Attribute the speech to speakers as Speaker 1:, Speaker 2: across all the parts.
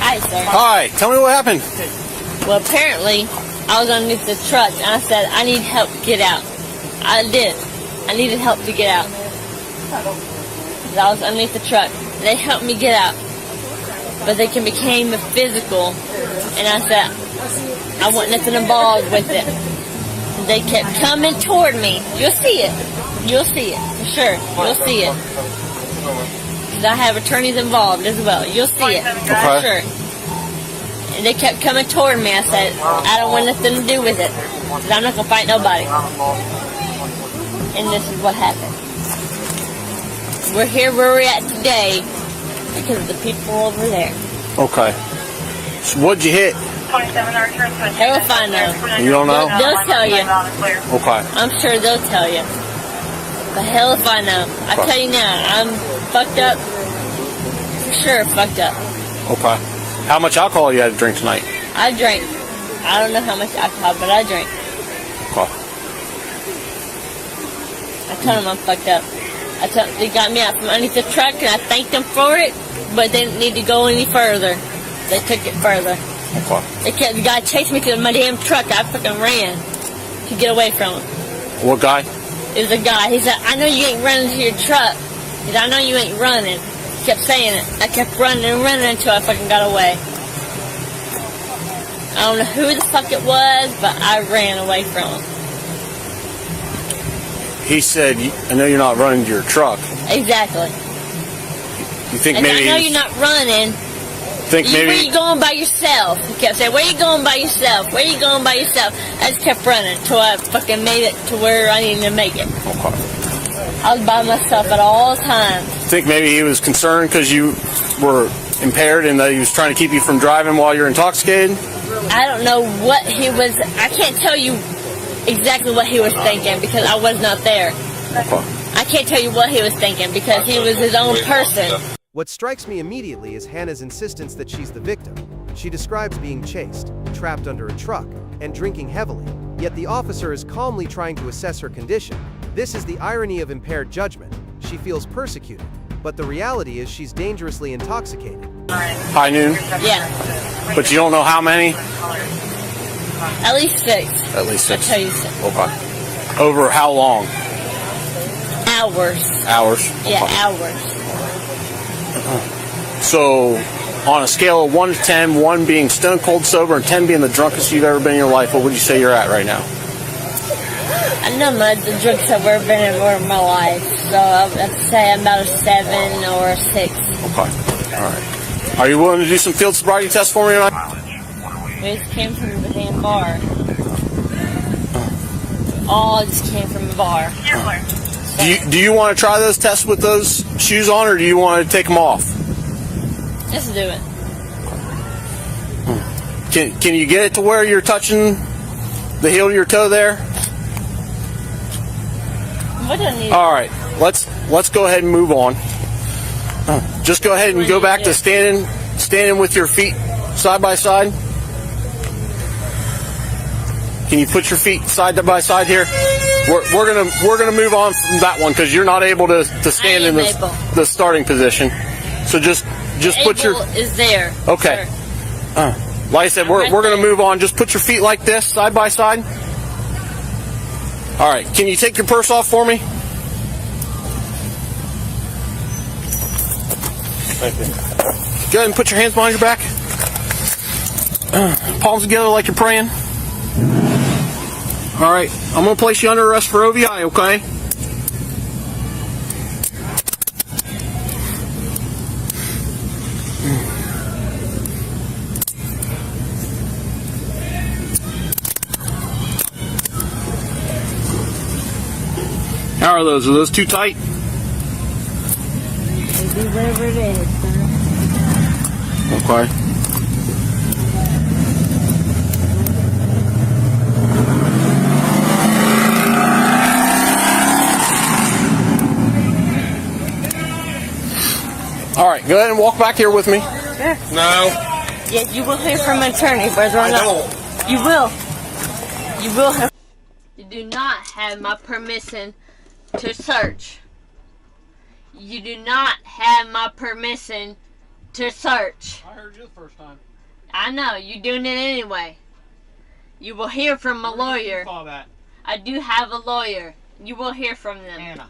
Speaker 1: Hi, sir.
Speaker 2: Hi, tell me what happened.
Speaker 1: Well, apparently, I was underneath the truck, and I said, I need help to get out. I did. I needed help to get out. I was underneath the truck. They helped me get out. But they became physical, and I said, I want nothing involved with it. They kept coming toward me. You'll see it. You'll see it, for sure. You'll see it. I have attorneys involved as well. You'll see it, for sure. And they kept coming toward me. I said, I don't want nothing to do with it. I'm not going to fight nobody. And this is what happened. We're here where we're at today because of the people over there.
Speaker 2: Okay. So what'd you hit?
Speaker 1: Hell if I know.
Speaker 2: You don't know?
Speaker 1: They'll tell you.
Speaker 2: Okay.
Speaker 1: I'm sure they'll tell you. But hell if I know. I tell you now, I'm fucked up. For sure fucked up.
Speaker 2: Okay. How much alcohol you had to drink tonight?
Speaker 1: I drank. I don't know how much alcohol, but I drank.
Speaker 2: Okay.
Speaker 1: I told them I'm fucked up. They got me out from underneath the truck, and I thanked them for it, but they didn't need to go any further. They took it further.
Speaker 2: Okay.
Speaker 1: The guy chased me to my damn truck. I fucking ran to get away from him.
Speaker 2: What guy?
Speaker 1: It was a guy. He said, I know you ain't running to your truck. He said, I know you ain't running. He kept saying it. I kept running and running until I fucking got away. I don't know who the fuck it was, but I ran away from him.
Speaker 2: He said, I know you're not running to your truck.
Speaker 1: Exactly.
Speaker 2: You think
Speaker 1: and
Speaker 2: maybe...
Speaker 1: I know you're not running.
Speaker 2: Think maybe...
Speaker 1: Where you going by yourself? He kept saying, where you going by yourself? Where you going by yourself? I just kept running until I fucking made it to where I needed to make it.
Speaker 2: Okay.
Speaker 1: I was by myself at all times.
Speaker 2: Think maybe he was concerned because you were impaired and that he was trying to keep you from driving while you're intoxicated?
Speaker 1: I don't know what he was... I can't tell you exactly what he was thinking because I was not there.
Speaker 2: Okay.
Speaker 1: I can't tell you what he was thinking because he was his own person.
Speaker 3: What strikes me immediately is Hannah's insistence that she's the victim. She describes being chased, trapped under a truck, and drinking heavily, yet the officer is calmly trying to assess her condition. This is the irony of impaired judgment. She feels persecuted, but the reality is she's dangerously intoxicated.
Speaker 2: High noon?
Speaker 1: Yeah.
Speaker 2: But you don't know how many?
Speaker 1: At least 6.
Speaker 2: At least 6.
Speaker 1: I'll tell you 6.
Speaker 2: Okay. Over how long?
Speaker 1: Hours.
Speaker 2: Hours?
Speaker 1: Yeah,
Speaker 2: Okay.
Speaker 1: hours.
Speaker 2: So, on a scale of 1 to 10, 1 being stone cold sober and 10 being the drunkest you've ever been in your life, what would you say you're at right now?
Speaker 1: I know the drunkest I've ever been in my life, so I'd say I'm about a 7 or a 6.
Speaker 2: Okay. All right. Are you willing to do some field sobriety tests for me tonight?
Speaker 1: We just came from the damn bar. All just came from the bar.
Speaker 2: Do you want to try those tests with those shoes on, or do you want to take them off?
Speaker 1: Just do it.
Speaker 2: Can you get it to where you're touching the heel of your toe there?
Speaker 1: What do I need?
Speaker 2: All right. Let's go ahead and move on. Just go ahead and go back to standing with your feet side by side. Can you put your feet side by side here? We're gonna move on from that one because you're not able to stand in the starting position. So just put your
Speaker 1: is there.
Speaker 2: Okay. Sure. Like I said, we're gonna move on. Just put your feet like this, side by side. All right. Can you take your purse off for me? Right there. Go ahead and put your hands behind your back. Palms together like you're praying. All right, I'm going to place you under arrest for OVI, okay? How are those? Are those too tight?
Speaker 1: Maybe whatever it is.
Speaker 2: Okay. All right, go ahead and walk back here with me.
Speaker 1: Sure.
Speaker 2: No.
Speaker 1: Yes, you will hear from an attorney, brother.
Speaker 2: I don't.
Speaker 1: You will. You will have. You do not have my permission to search. You do not have my permission to search.
Speaker 2: I heard you the first time.
Speaker 1: I know, you're doing it anyway. You will hear from a lawyer. I do have a lawyer. You will hear from them.
Speaker 2: Anna,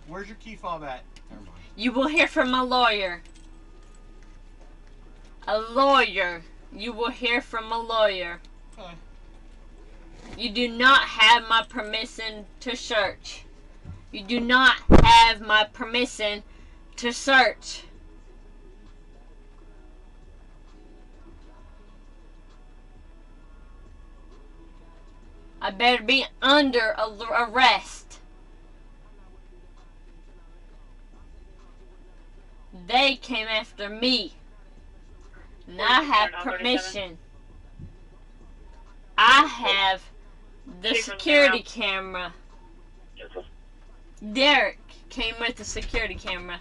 Speaker 2: where's your key fob at? Never mind.
Speaker 1: You will hear from a lawyer. A lawyer. You will hear from a lawyer.
Speaker 2: Okay.
Speaker 1: You do not have my permission to search. You do not have my permission to search. I better be under arrest. They came after me. And I have permission. I have the security camera. Derek came with the security camera.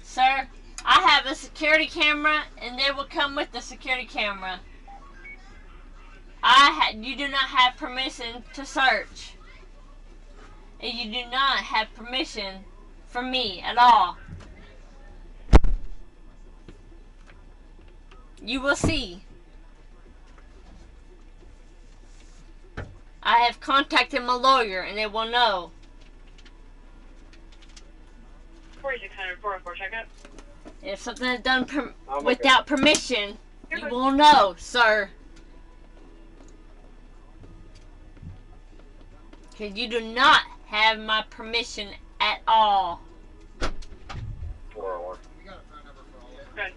Speaker 1: Sir, I have a security camera and they will come with the security camera. You do not have permission to search. And you do not have permission from me at all. You will see. I have contacted my lawyer and they will know.
Speaker 4: 4600 404 checkup.
Speaker 1: If something is done without permission, you will know, sir. Because you do not have my permission at all.
Speaker 5: 401.
Speaker 4: Good.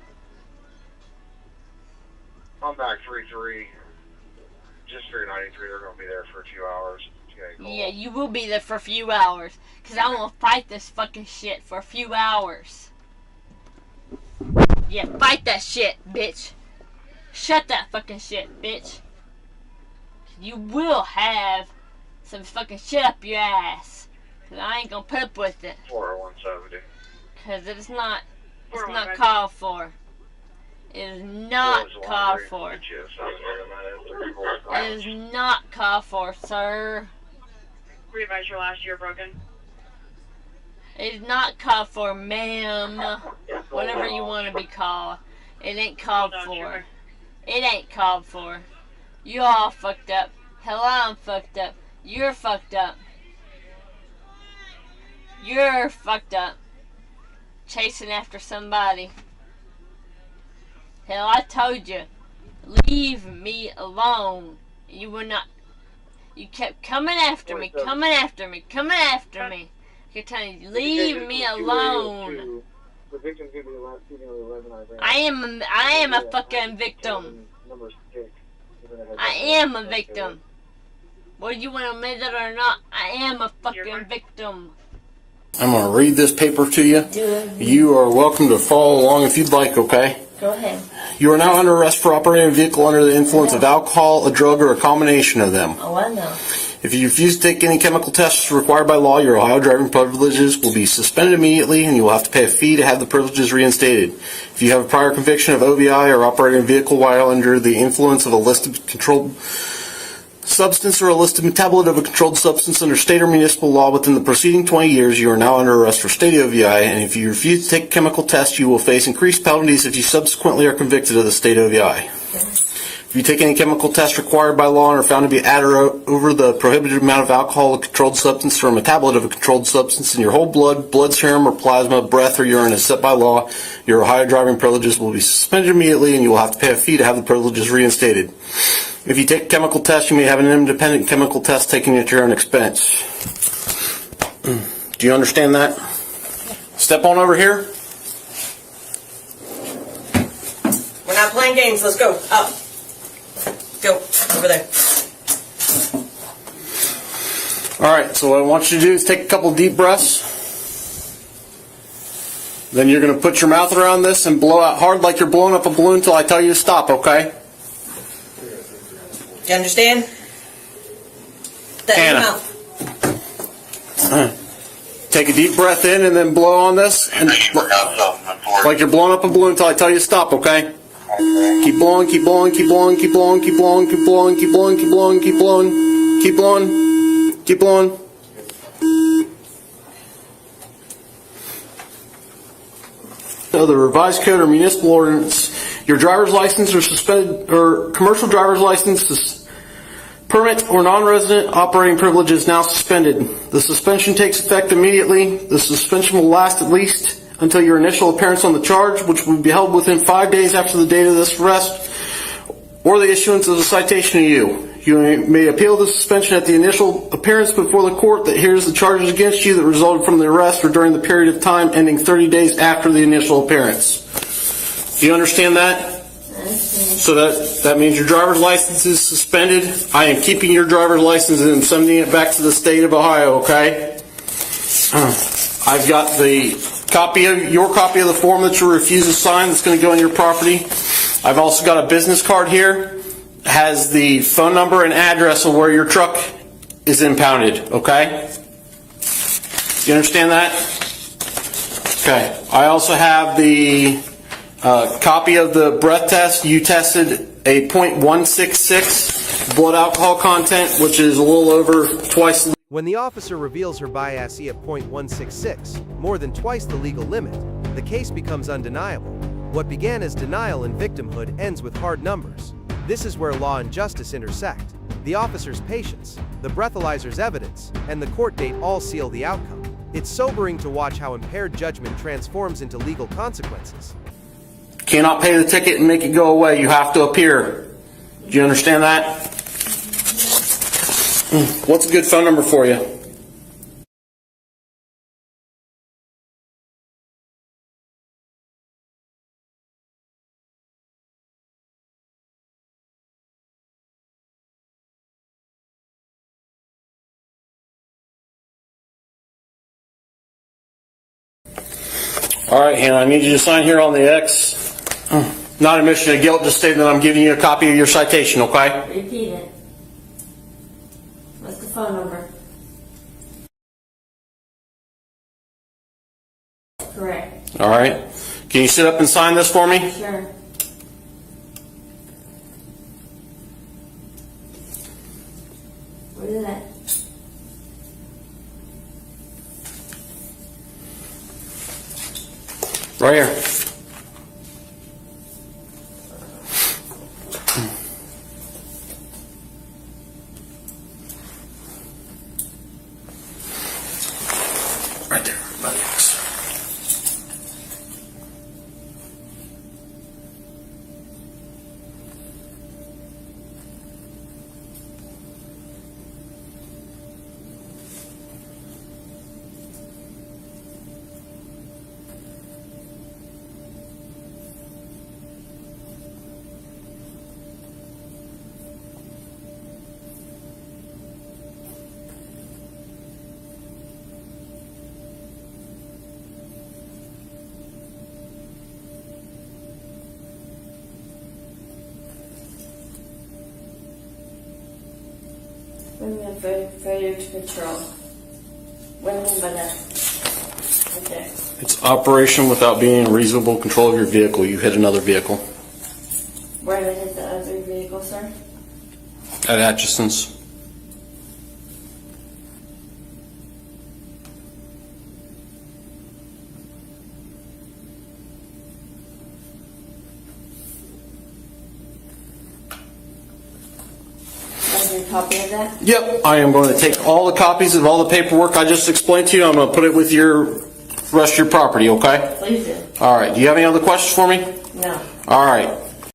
Speaker 5: I'm back 3-3. Just figured 93, they're going to be there for a few hours.
Speaker 1: Yeah, you will be there for a few hours. Because I will fight this fucking shit for a few hours. Yeah, fight that shit, bitch. Shut that fucking shit, bitch. You will have some fucking shit up your ass. Because I ain't going to put up with it.
Speaker 5: 40170.
Speaker 1: Because it's not called for. It is not called for. It is not called for, sir.
Speaker 4: Revise your last year broken.
Speaker 1: It is not called for, ma'am. Whatever you want to be called. It ain't called for. It ain't called for. You all fucked up. Hell, I'm fucked up. You're fucked up. You're fucked up. Chasing after somebody. Hell, I told you. Leave me alone. You were not. You kept coming after me, coming after me, coming after me. You're telling you, leave me alone. I am a fucking victim. I am a victim. Whether you want to admit it or not, I am a fucking victim.
Speaker 2: I'm going to read this paper to you. You are welcome to follow along if you'd like, okay?
Speaker 1: Go ahead.
Speaker 2: You are now under arrest for operating a vehicle under the influence of alcohol, a drug, or a combination of them.
Speaker 1: Oh, I know.
Speaker 2: If you refuse to take any chemical tests required by law, your Ohio driving privileges will be suspended immediately and you will have to pay a fee to have the privileges reinstated. If you have a prior conviction of OVI or operating a vehicle while under the influence of a listed controlled substance or a listed metabolite of a controlled substance under state or municipal law within the preceding 20 years, you are now under arrest for state OVI, and if you refuse to take a chemical test, you will face increased penalties if you subsequently are convicted of the state OVI. If you take any chemical test required by law and are found to be at or over the prohibited amount of alcohol, a controlled substance, or a metabolite of a controlled substance in your whole blood, blood serum, or plasma, breath, or urine as set by law, your Ohio driving privileges will be suspended immediately and you will have to pay a fee to have the privileges reinstated. If you take a chemical test, you may have an independent chemical test taken at your own expense. Do you understand that? Step on over here.
Speaker 6: We're not playing games. Let's go. Up. Go. Over there.
Speaker 2: Alright, so what I want you to do is take a couple deep breaths. Then you're going to put your mouth around this and blow out hard like you're blowing up a balloon until I tell you to stop, okay?
Speaker 6: You understand? That
Speaker 2: Anna. Take a deep breath in and then blow on this. And like you're blowing up a balloon until I tell you to stop, okay? Keep blowing, keep blowing, keep blowing, keep blowing, keep blowing, keep blowing, keep blowing, keep blowing, keep blowing, keep blowing, keep blowing. of the revised code or municipal ordinance, your driver's license or suspended or commercial driver's license permit or non-resident operating privilege is now suspended. The suspension takes effect immediately. The suspension will last at least until your initial appearance on the charge, which will be held within 5 days after the date of this arrest or the issuance of a citation to you. You may appeal the suspension at the initial appearance before the court that hears the charges against you that resulted from the arrest or during the period of time ending 30 days after the initial appearance. Do you understand that? So that means your driver's license is suspended. I am keeping your driver's license and sending it back to the state of Ohio, okay? I've got your copy of the form that you refuse to sign that's going to go on your property. I've also got a business card here. Has the phone number and address of where your truck is impounded, okay? You understand that? Okay. I also have the copy of the breath test. You tested a .166 blood alcohol content, which is a little over twice.
Speaker 3: When the officer reveals her bias at .166, more than twice the legal limit, the case becomes undeniable. What began as denial and victimhood ends with hard numbers. This is where law and justice intersect. The officer's patience, the breathalyzer's evidence, and the court date all seal the outcome. It's sobering to watch how impaired judgment transforms into legal consequences.
Speaker 2: Cannot pay the ticket and make it go away. You have to appear. Do you understand that? What's a good phone number for you? All right, Hannah, I need you to sign here on the X. Not admission of guilt, just stating that I'm giving you a copy of your citation, okay?
Speaker 1: Repeat it. What's the phone number? Correct.
Speaker 2: All right. Can you sit up and sign this for me?
Speaker 1: Sure. Where is that?
Speaker 2: Right here. Right there, by the X.
Speaker 1: What do you mean failure to control? What do you mean by that? Right there.
Speaker 2: It's operation without being in reasonable control of your vehicle. You hit another vehicle.
Speaker 1: Where did I hit the other vehicle, sir?
Speaker 2: At Atchison's.
Speaker 1: A copy of that?
Speaker 2: Yep, I am going to take all the copies of all the paperwork I just explained to you. I'm going to put it with your rest of your property, okay?
Speaker 1: Please do.
Speaker 2: All right. Do you have any other questions for me?
Speaker 1: No.
Speaker 2: All right.